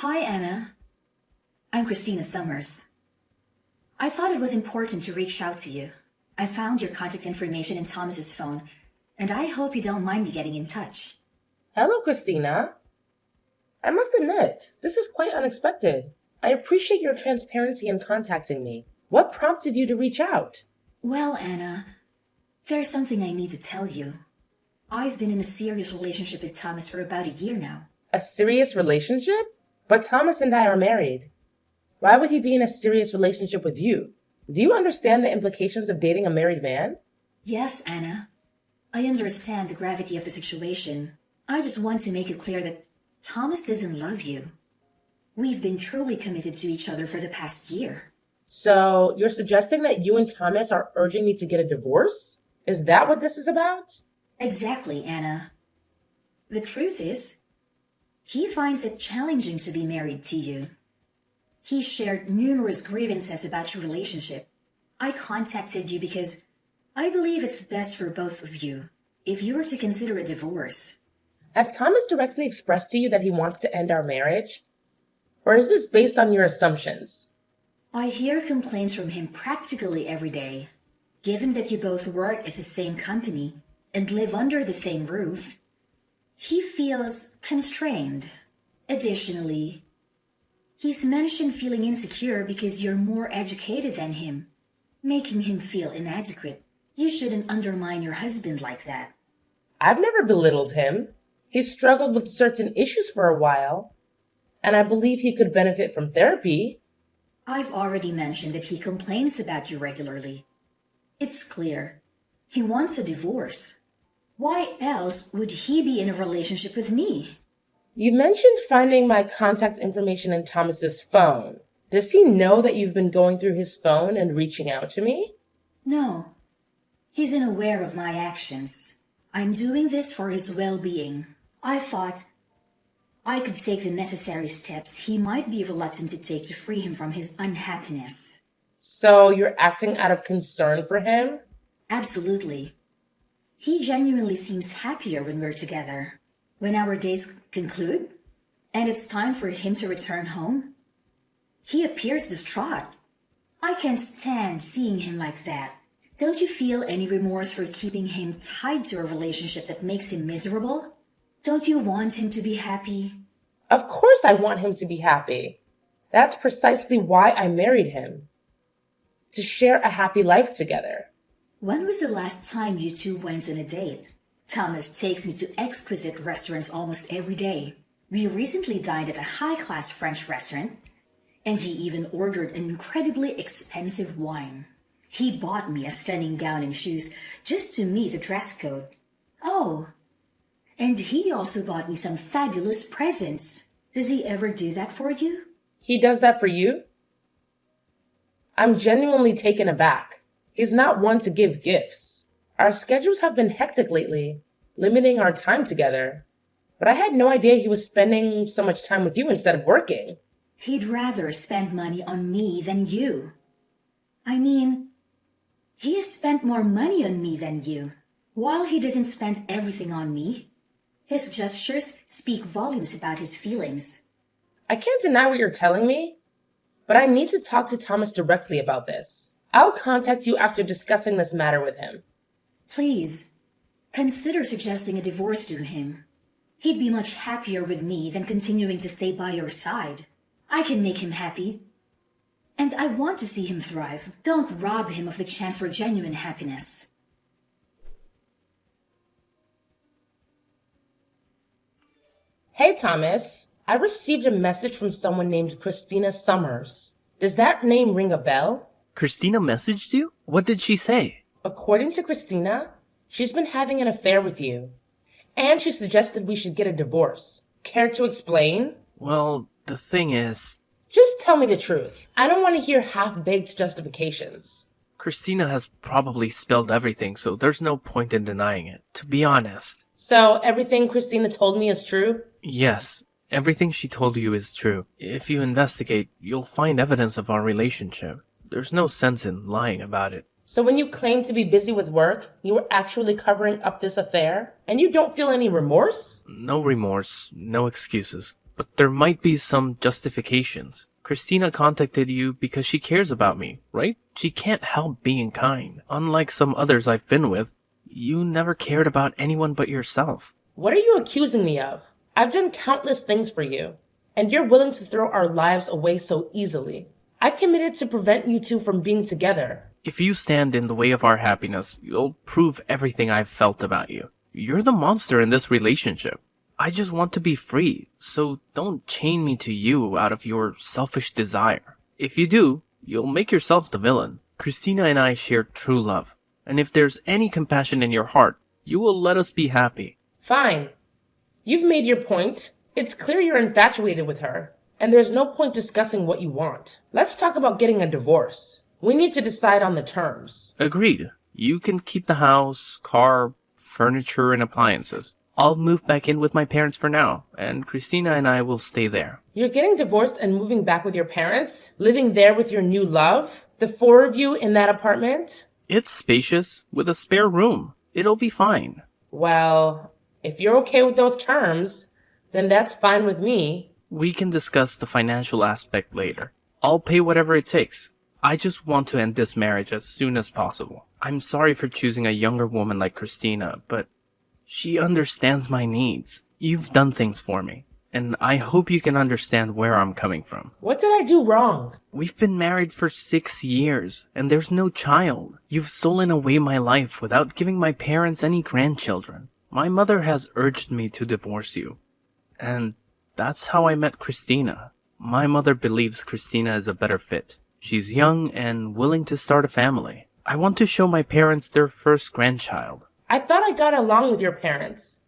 Hi, Anna. I'm Christina Summers. I thought it was important to reach out to you. I found your contact information in Thomas's phone, and I hope you don't mind me getting in touch. Hello, Christina. I must admit, this is quite unexpected. I appreciate your transparency in contacting me. What prompted you to reach out? Well, Anna, there's something I need to tell you. I've been in a serious relationship with Thomas for about a year now. A serious relationship? But Thomas and I are married. Why would he be in a serious relationship with you? Do you understand the implications of dating a married man? Yes, Anna. I understand the gravity of the situation. I just want to make it clear that Thomas doesn't love you. We've been truly committed to each other for the past year. So, you're suggesting that you and Thomas are urging me to get a divorce? Is that what this is about? Exactly, Anna. The truth is, he finds it challenging to be married to you. He shared numerous grievances about your relationship. I contacted you because I believe it's best for both of you if you were to consider a divorce. Has Thomas directly expressed to you that he wants to end our marriage? Or is this based on your assumptions? I hear complaints from him practically every day. Given that you both work at the same company and live under the same roof, he feels constrained. Additionally, he's mentioned feeling insecure because you're more educated than him, making him feel inadequate. You shouldn't undermine your husband like that. I've never belittled him. He struggled with certain issues for a while, and I believe he could benefit from therapy. I've already mentioned that he complains about you regularly. It's clear. He wants a divorce. Why else would he be in a relationship with me? You mentioned finding my contact information in Thomas's phone. Does he know that you've been going through his phone and reaching out to me? No. He's unaware of my actions. I'm doing this for his well-being. I thought I could take the necessary steps he might be reluctant to take to free him from his unhappiness. So you're acting out of concern for him? Absolutely. He genuinely seems happier when we're together. When our days conclude, and it's time for him to return home, he appears distraught. I can't stand seeing him like that. Don't you feel any remorse for keeping him tied to a relationship that makes him miserable? Don't you want him to be happy? Of course I want him to be happy. That's precisely why I married him. To share a happy life together. When was the last time you two went on a date? Thomas takes me to exquisite restaurants almost every day. We recently dined at a high-class French restaurant, and he even ordered an incredibly expensive wine. He bought me a stunning gown and shoes just to meet the dress code. Oh, and he also bought me some fabulous presents. Does he ever do that for you? He does that for you? I'm genuinely taken aback. He's not one to give gifts. Our schedules have been hectic lately, limiting our time together. But I had no idea he was spending so much time with you instead of working. He'd rather spend money on me than you. I mean, he has spent more money on me than you. While he doesn't spend everything on me, his gestures speak volumes about his feelings. I can't deny what you're telling me, but I need to talk to Thomas directly about this. I'll contact you after discussing this matter with him. Please, consider suggesting a divorce to him. He'd be much happier with me than continuing to stay by your side. I can make him happy. And I want to see him thrive. Don't rob him of the chance for genuine happiness. Hey, Thomas. I received a message from someone named Christina Summers. Does that name ring a bell? Christina messaged you? What did she say? According to Christina, she's been having an affair with you. And she suggested we should get a divorce. Care to explain? Well, the thing is, Just tell me the truth. I don't want to hear half-baked justifications. Christina has probably spilled everything, so there's no point in denying it, to be honest. So everything Christina told me is true? Yes, everything she told you is true. If you investigate, you'll find evidence of our relationship. There's no sense in lying about it. So when you claim to be busy with work, you were actually covering up this affair? And you don't feel any remorse? No remorse, no excuses. but there might be some justifications. Christina contacted you because she cares about me, right? She can't help being kind. Unlike some others I've been with, you never cared about anyone but yourself. What are you accusing me of? I've done countless things for you, and you're willing to throw our lives away so easily. I committed to prevent you two from being together. If you stand in the way of our happiness, you'll prove everything I've felt about you. You're the monster in this relationship. I just want to be free, so don't chain me to you out of your selfish desire. If you do, you'll make yourself the villain. Christina and I share true love, and if there's any compassion in your heart, you will let us be happy. Fine. You've made your point. It's clear you're infatuated with her, and there's no point discussing what you want. Let's talk about getting a divorce. We need to decide on the terms. Agreed. You can keep the house, car, furniture, and appliances. I'll move back in with my parents for now, and Christina and I will stay there. You're getting divorced and moving back with your parents? Living there with your new love? The four of you in that apartment? It's spacious, with a spare room. It'll be fine. Well, if you're okay with those terms, then that's fine with me. We can discuss the financial aspect later. I'll pay whatever it takes. I just want to end this marriage as soon as possible. I'm sorry for choosing a younger woman like Christina, but she understands my needs. You've done things for me, and I hope you can understand where I'm coming from. What did I do wrong? We've been married for 6 years, and there's no child. You've stolen away my life without giving my parents any grandchildren. My mother has urged me to divorce you, and that's how I met Christina. My mother believes Christina is a better fit. She's young and willing to start a family. I want to show my parents their first grandchild. I thought I got along with your parents,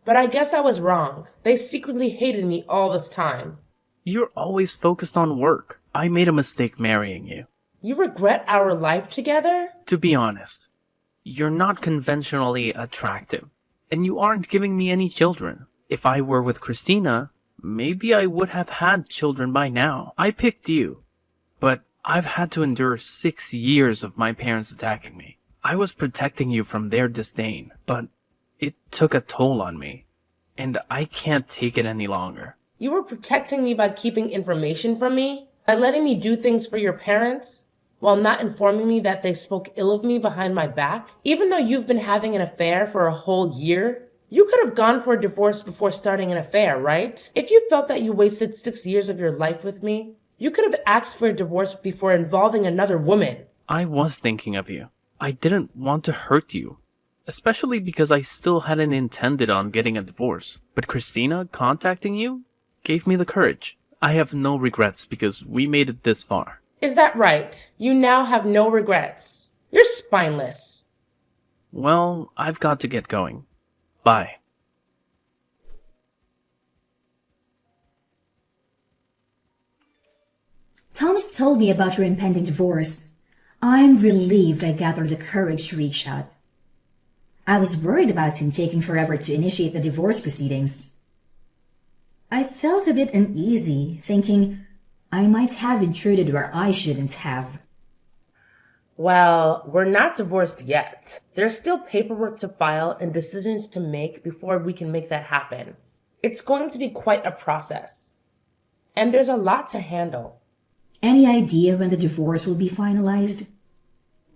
but I guess I was wrong. They secretly hated me all this time. You're always focused on work. I made a mistake marrying you. You regret our life together? To be honest, you're not conventionally attractive, and you aren't giving me any children. If I were with Christina, maybe I would have had children by now. I picked you, but I've had to endure 6 years of my parents attacking me. I was protecting you from their disdain, but it took a toll on me, and I can't take it any longer. You were protecting me by keeping information from me? By letting me do things for your parents? While not informing me that they spoke ill of me behind my back? Even though you've been having an affair for a whole year? You could have gone for a divorce before starting an affair, right? If you felt that you wasted 6 years of your life with me, you could have asked for a divorce before involving another woman. I was thinking of you. I didn't want to hurt you, especially because I still hadn't intended on getting a divorce. But Christina contacting you gave me the courage. I have no regrets because we made it this far. Is that right? You now have no regrets. You're spineless. Well, I've got to get going. Bye. Thomas told me about your impending divorce. I'm relieved I gathered the courage to reach out. I was worried about him taking forever to initiate the divorce proceedings. I felt a bit uneasy, thinking I might have intruded where I shouldn't have. Well, we're not divorced yet. There's still paperwork to file and decisions to make before we can make that happen. It's going to be quite a process. And there's a lot to handle. Any idea when the divorce will be finalized?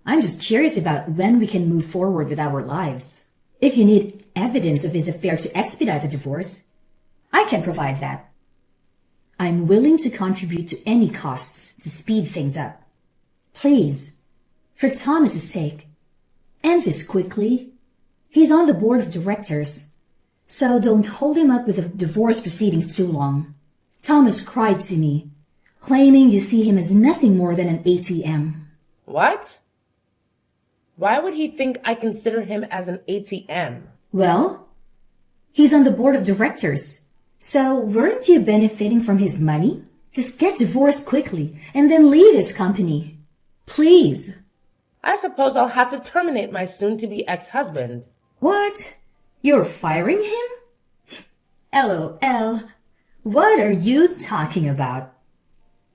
I'm just curious about when we can move forward with our lives. If you need evidence of his affair to expedite the divorce, I can provide that. I'm willing to contribute to any costs to speed things up. Please, for Thomas's sake, end this quickly. He's on the board of directors, so don't hold him up with the divorce proceedings too long. Thomas cried to me, claiming you see him as nothing more than an ATM. What? Why would he think I consider him as an ATM? Well, he's on the board of directors. So weren't you benefiting from his money? Just get divorced quickly and then leave his company. Please. I suppose I'll have to terminate my soon-to-be ex-husband. What? You're firing him? LOL. What are you talking about?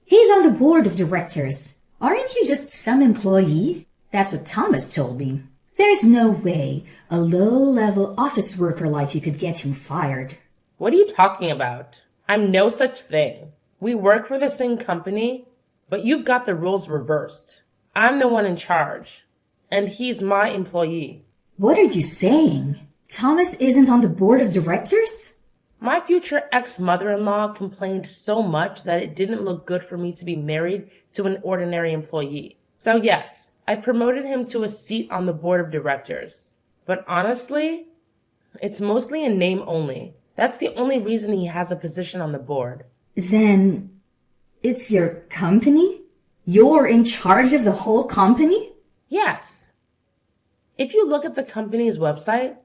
He's on the board of directors. Aren't you just some employee? That's what Thomas told me. There's no way a low-level office worker like you could get him fired. What are you talking about? I'm no such thing. We work for the same company, but you've got the roles reversed. I'm the one in charge, and he's my employee. What are you saying? Thomas isn't on the board of directors? My future ex-mother-in-law complained so much that it didn't look good for me to be married to an ordinary employee. So yes, I promoted him to a seat on the board of directors. But honestly, it's mostly in name only. That's the only reason he has a position on the board. Then it's your company? You're in charge of the whole company? Yes. If you look at the company's website,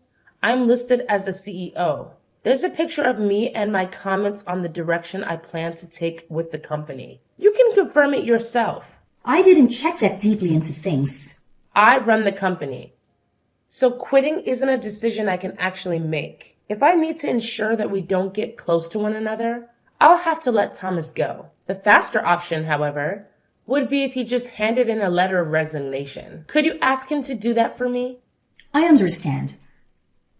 I'm listed as the CEO. There's a picture of me and my comments on the direction I plan to take with the company. You can confirm it yourself. I didn't check that deeply into things. I run the company. So quitting isn't a decision I can actually make. If I need to ensure that we don't get close to one another, I'll have to let Thomas go. The faster option, however, would be if he just handed in a letter of resignation. Could you ask him to do that for me? I understand.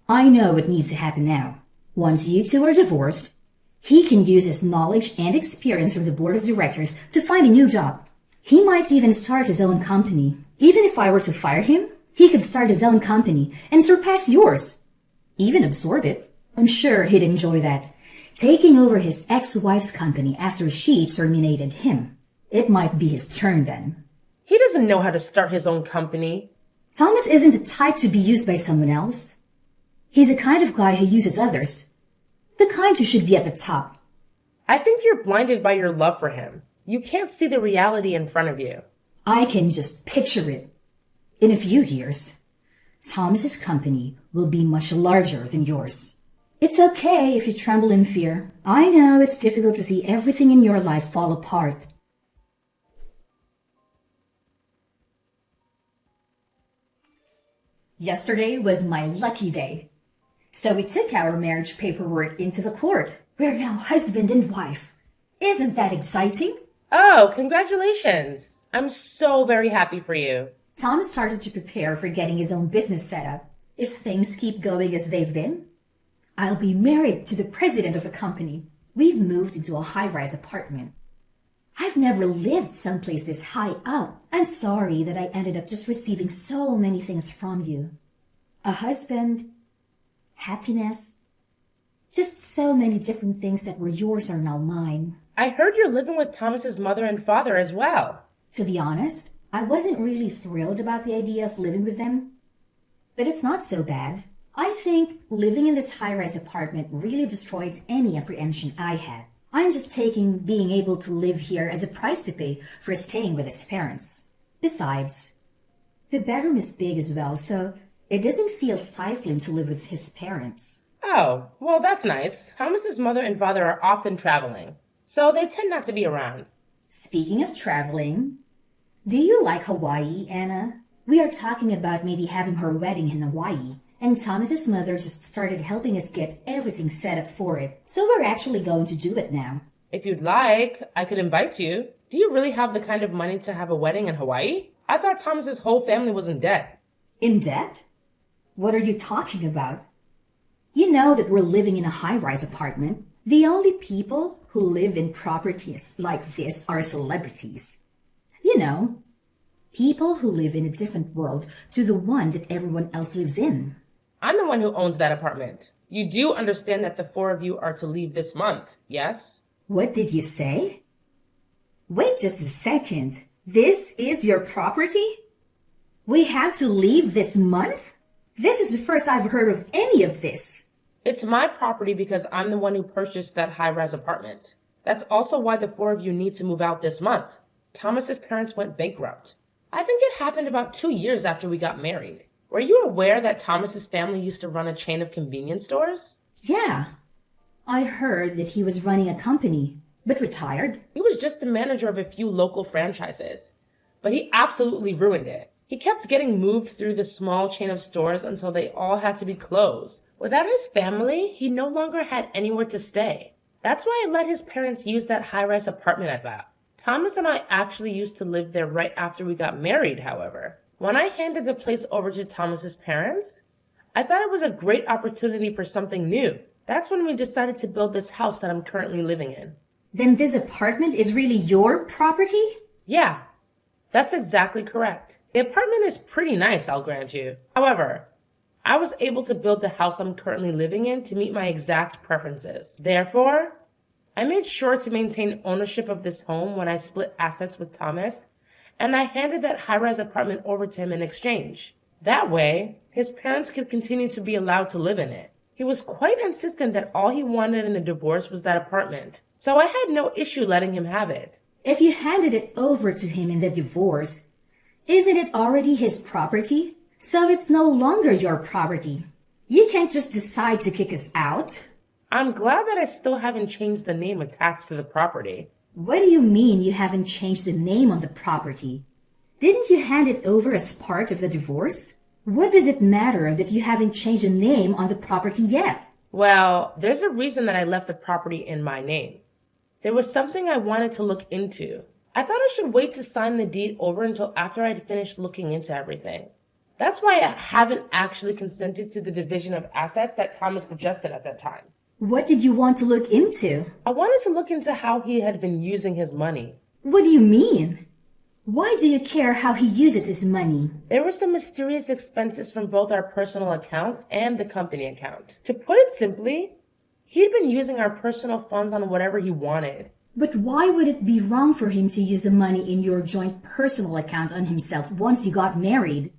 I know what needs to happen now. Once you two are divorced, he can use his knowledge and experience from the board of directors to find a new job. He might even start his own company. Even if I were to fire him, he could start his own company and surpass yours. Even absorb it. I'm sure he'd enjoy that. Taking over his ex-wife's company after she terminated him. It might be his turn then. He doesn't know how to start his own company. Thomas isn't the type to be used by someone else. He's the kind of guy who uses others. The kind who should be at the top. I think you're blinded by your love for him. You can't see the reality in front of you. I can just picture it. In a few years, Thomas's company will be much larger than yours. It's okay if you tremble in fear. I know it's difficult to see everything in your life fall apart. Yesterday was my lucky day. So we took our marriage paperwork into the court. We're now husband and wife. Isn't that exciting? Oh, congratulations. I'm so very happy for you. Thomas started to prepare for getting his own business set up. If things keep going as they've been, I'll be married to the president of a company. We've moved into a high-rise apartment. I've never lived someplace this high up. I'm sorry that I ended up just receiving so many things from you. A husband, happiness, just so many different things that were yours are now mine. I heard you're living with Thomas's mother and father as well. To be honest, I wasn't really thrilled about the idea of living with them. But it's not so bad. I think living in this high-rise apartment really destroyed any apprehension I had. I'm just taking being able to live here as a price to pay for staying with his parents. Besides, the bedroom is big as well, so it doesn't feel stifling to live with his parents. Oh, well, that's nice. Thomas's mother and father are often traveling, so they tend not to be around. Speaking of traveling, do you like Hawaii, Anna? We are talking about maybe having her wedding in Hawaii, and Thomas's mother just started helping us get everything set up for it. So we're actually going to do it now. If you'd like, I could invite you. Do you really have the kind of money to have a wedding in Hawaii? I thought Thomas's whole family was in debt. In debt? What are you talking about? You know that we're living in a high-rise apartment. The only people who live in properties like this are celebrities. You know, people who live in a different world to the one that everyone else lives in. I'm the one who owns that apartment. You do understand that the four of you are to leave this month, yes? What did you say? Wait just a second. This is your property? We have to leave this month? This is the first I've heard of any of this. It's my property because I'm the one who purchased that high-rise apartment. That's also why the four of you need to move out this month. Thomas's parents went bankrupt. I think it happened about 2 years after we got married. Were you aware that Thomas's family used to run a chain of convenience stores? Yeah. I heard that he was running a company, but retired. He was just the manager of a few local franchises, but he absolutely ruined it. He kept getting moved through the small chain of stores until they all had to be closed. Without his family, he no longer had anywhere to stay. That's why I let his parents use that high-rise apartment I bought. Thomas and I actually used to live there right after we got married, however. When I handed the place over to Thomas's parents, I thought it was a great opportunity for something new. That's when we decided to build this house that I'm currently living in. Then this apartment is really your property? Yeah, that's exactly correct. The apartment is pretty nice, I'll grant you. However, I was able to build the house I'm currently living in to meet my exact preferences. Therefore, I made sure to maintain ownership of this home when I split assets with Thomas, and I handed that high-rise apartment over to him in exchange. That way, his parents could continue to be allowed to live in it. He was quite insistent that all he wanted in the divorce was that apartment, so I had no issue letting him have it. If you handed it over to him in the divorce, isn't it already his property? So it's no longer your property. You can't just decide to kick us out. I'm glad that I still haven't changed the name attached to the property. What do you mean you haven't changed the name on the property? Didn't you hand it over as part of the divorce? What does it matter that you haven't changed the name on the property yet? Well, there's a reason that I left the property in my name. There was something I wanted to look into. I thought I should wait to sign the deed over until after I'd finished looking into everything. That's why I haven't actually consented to the division of assets that Thomas suggested at that time. What did you want to look into? I wanted to look into how he had been using his money. What do you mean? Why do you care how he uses his money? There were some mysterious expenses from both our personal accounts and the company account. To put it simply, he'd been using our personal funds on whatever he wanted. But why would it be wrong for him to use the money in your joint personal account on himself once you got married?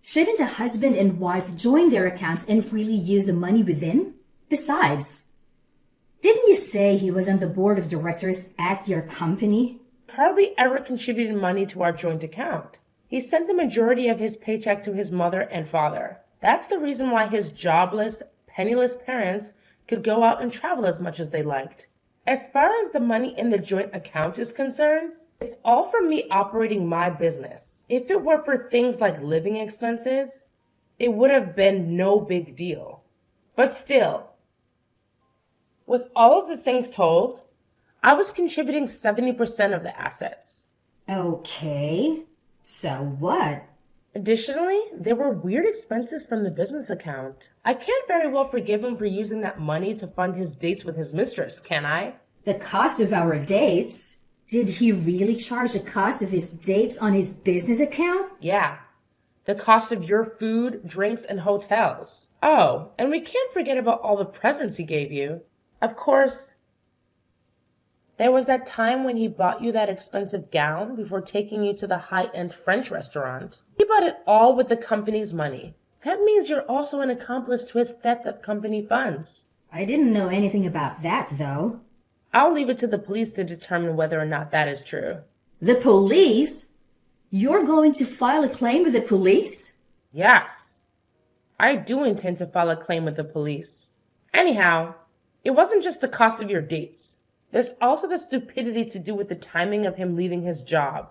Shouldn't a husband and wife join their accounts and freely use the money within? Besides, didn't you say he was on the board of directors at your company? Hardly ever contributed money to our joint account. He sent the majority of his paycheck to his mother and father. That's the reason why his jobless, penniless parents could go out and travel as much as they liked. As far as the money in the joint account is concerned, it's all from me operating my business. If it were for things like living expenses, it would have been no big deal. But still, with all of the things told, I was contributing 70% of the assets. Okay, so what? Additionally, there were weird expenses from the business account. I can't very well forgive him for using that money to fund his dates with his mistress, can I? The cost of our dates? Did he really charge the cost of his dates on his business account? Yeah. The cost of your food, drinks, and hotels. Oh, and we can't forget about all the presents he gave you. Of course, there was that time when he bought you that expensive gown before taking you to the high-end French restaurant. He bought it all with the company's money. That means you're also an accomplice to his theft of company funds. I didn't know anything about that, though. I'll leave it to the police to determine whether or not that is true. The police? You're going to file a claim with the police? Yes. I do intend to file a claim with the police. Anyhow, it wasn't just the cost of your dates. There's also the stupidity to do with the timing of him leaving his job.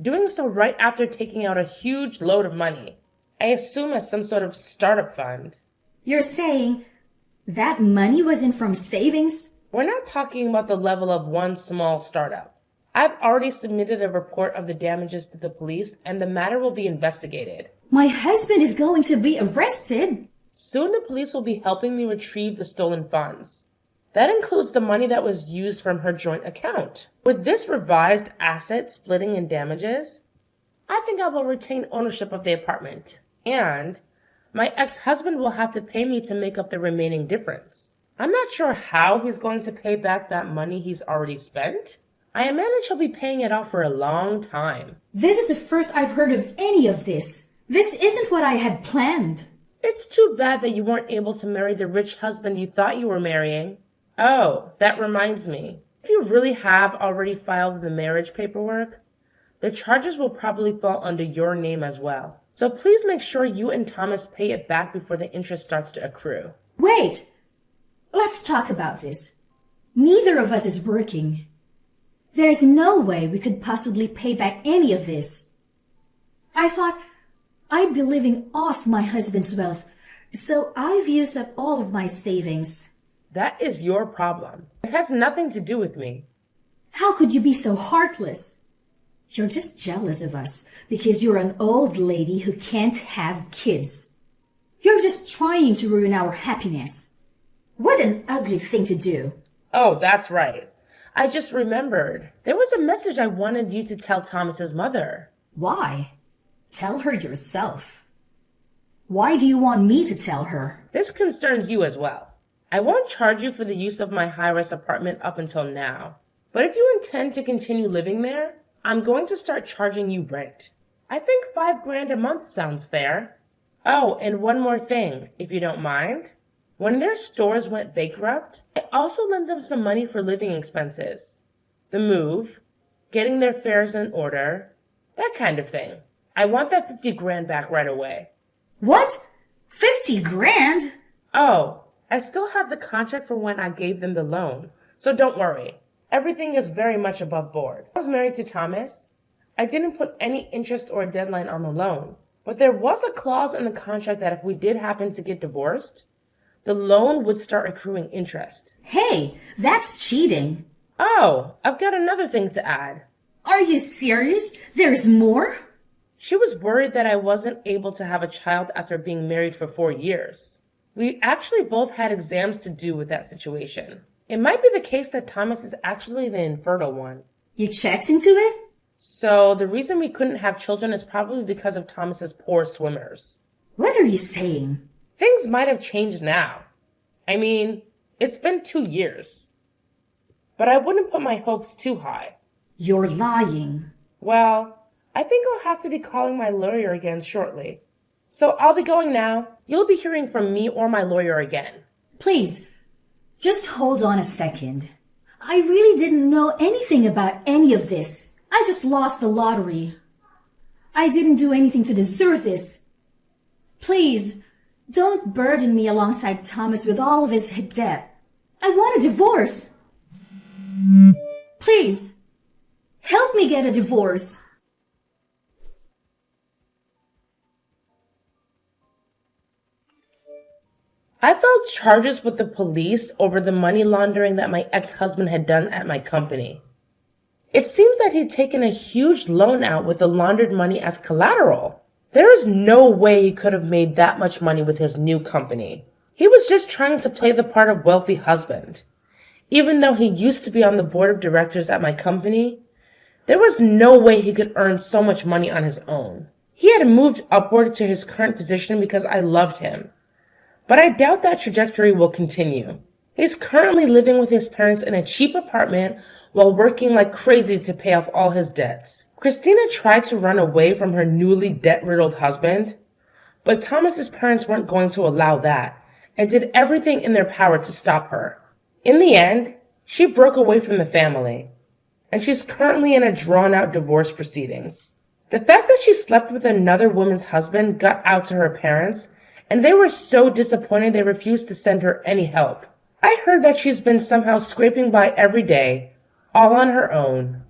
Doing so right after taking out a huge load of money. I assume as some sort of startup fund. You're saying that money wasn't from savings? We're not talking about the level of one small startup. I've already submitted a report of the damages to the police, and the matter will be investigated. My husband is going to be arrested. Soon the police will be helping me retrieve the stolen funds. That includes the money that was used from her joint account. With this revised asset splitting and damages, I think I will retain ownership of the apartment. And my ex-husband will have to pay me to make up the remaining difference. I'm not sure how he's going to pay back that money he's already spent. I imagine he'll be paying it off for a long time. This is the first I've heard of any of this. This isn't what I had planned. It's too bad that you weren't able to marry the rich husband you thought you were marrying. Oh, that reminds me. If you really have already filed the marriage paperwork, the charges will probably fall under your name as well. So please make sure you and Thomas pay it back before the interest starts to accrue. Wait! Let's talk about this. Neither of us is working. There's no way we could possibly pay back any of this. I thought I'd be living off my husband's wealth, so I've used up all of my savings. That is your problem. It has nothing to do with me. How could you be so heartless? You're just jealous of us because you're an old lady who can't have kids. You're just trying to ruin our happiness. What an ugly thing to do. Oh, that's right. I just remembered. There was a message I wanted you to tell Thomas's mother. Why? Tell her yourself. Why do you want me to tell her? This concerns you as well. I won't charge you for the use of my high-rise apartment up until now. But if you intend to continue living there, I'm going to start charging you rent. I think $5,000 a month sounds fair. Oh, and one more thing, if you don't mind. When their stores went bankrupt, I also lent them some money for living expenses. The move, getting their affairs in order, that kind of thing. I want that $50,000 back right away. What? 50 grand? Oh, I still have the contract for when I gave them the loan, so don't worry. Everything is very much above board. I was married to Thomas. I didn't put any interest or deadline on the loan, but there was a clause in the contract that if we did happen to get divorced, the loan would start accruing interest. Hey, that's cheating. Oh, I've got another thing to add. Are you serious? There's more? She was worried that I wasn't able to have a child after being married for 4 years. We actually both had exams to do with that situation. It might be the case that Thomas is actually the infertile one. You checked into it? So the reason we couldn't have children is probably because of Thomas's poor swimmers. What are you saying? Things might have changed now. I mean, it's been 2 years. But I wouldn't put my hopes too high. You're lying. Well, I think I'll have to be calling my lawyer again shortly. So I'll be going now. You'll be hearing from me or my lawyer again. Please, just hold on a second. I really didn't know anything about any of this. I just lost the lottery. I didn't do anything to deserve this. Please, don't burden me alongside Thomas with all of his debt. I want a divorce. Please, help me get a divorce. I filed charges with the police over the money laundering that my ex-husband had done at my company. It seems that he'd taken a huge loan out with the laundered money as collateral. There is no way he could have made that much money with his new company. He was just trying to play the part of wealthy husband. Even though he used to be on the board of directors at my company, there was no way he could earn so much money on his own. He had moved upward to his current position because I loved him. But I doubt that trajectory will continue. He's currently living with his parents in a cheap apartment while working like crazy to pay off all his debts. Christina tried to run away from her newly debt-riddled husband, but Thomas's parents weren't going to allow that and did everything in their power to stop her. In the end, she broke away from the family, and she's currently in a drawn-out divorce proceedings. The fact that she slept with another woman's husband got out to her parents, and they were so disappointed they refused to send her any help. I heard that she's been somehow scraping by every day, all on her own.